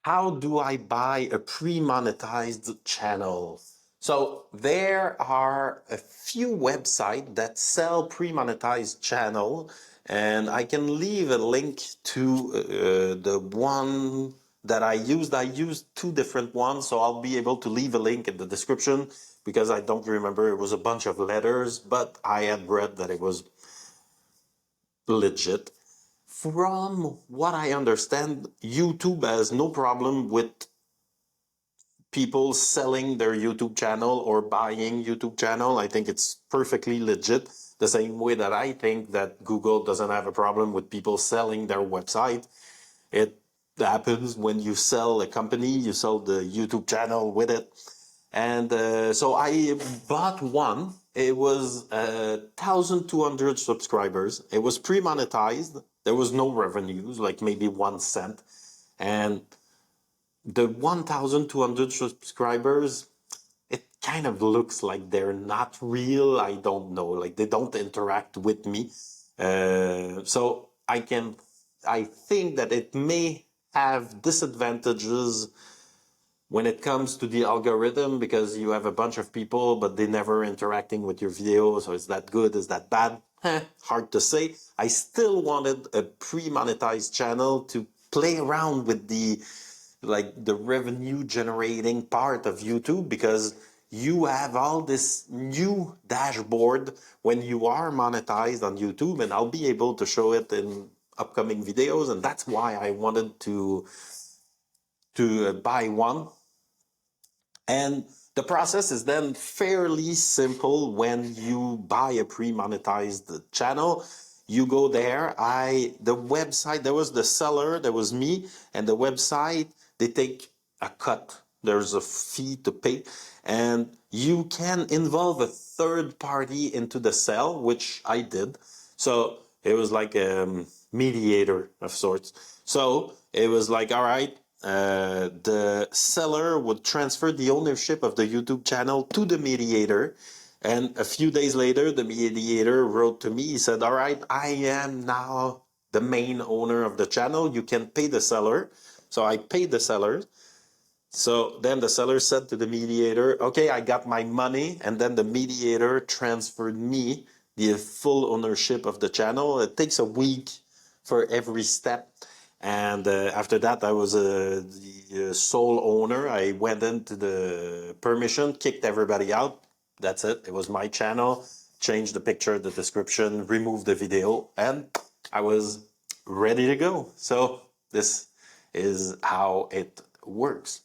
How do I buy a pre-monetized channel? So there are a few websites that sell pre-monetized channel, and I can leave a link to the one that I used. I used two different ones, so I'll be able to leave a link in the description because I don't remember. It was a bunch of letters, but I had read that it was legit. From what I understand, YouTube has no problem with people selling their YouTube channel or buying YouTube channel. I think it's perfectly legit. The same way that I think that Google doesn't have a problem with people selling their website. It happens when you sell a company, you sell the YouTube channel with it. And so I bought one. It was 1,200 subscribers. It was pre-monetized. There was no revenues, like maybe 1 cent. And the 1,200 subscribers, it kind of looks like they're not real. I don't know. Like they don't interact with me. So I think that it may have disadvantages when it comes to the algorithm because you have a bunch of people, but they never interacting with your video. So is that good? Is that bad? Hard to say. I still wanted a pre-monetized channel to play around with the revenue generating part of YouTube because you have all this new dashboard when you are monetized on YouTube, and I'll be able to show it in upcoming videos, and that's why I wanted to buy one. And the process is then fairly simple when you buy a pre-monetized channel. You go there. The website, there was the seller, there was me, and the website, they take a cut. There's a fee to pay. And you can involve a third party into the sale, which I did. So it was like a mediator of sorts. So it was like, all right, the seller would transfer the ownership of the YouTube channel to the mediator. And a few days later, the mediator wrote to me. He said, all right, I am now the main owner of the channel. You can pay the seller. So I paid the seller. So then the seller said to the mediator, okay, I got my money. And then the mediator transferred me the full ownership of the channel. It takes a week for every step. And after that, I was the sole owner. I went into the permission, kicked everybody out. That's it. It was my channel. Changed the picture, the description, removed the video, and I was ready to go. So this is how it worked.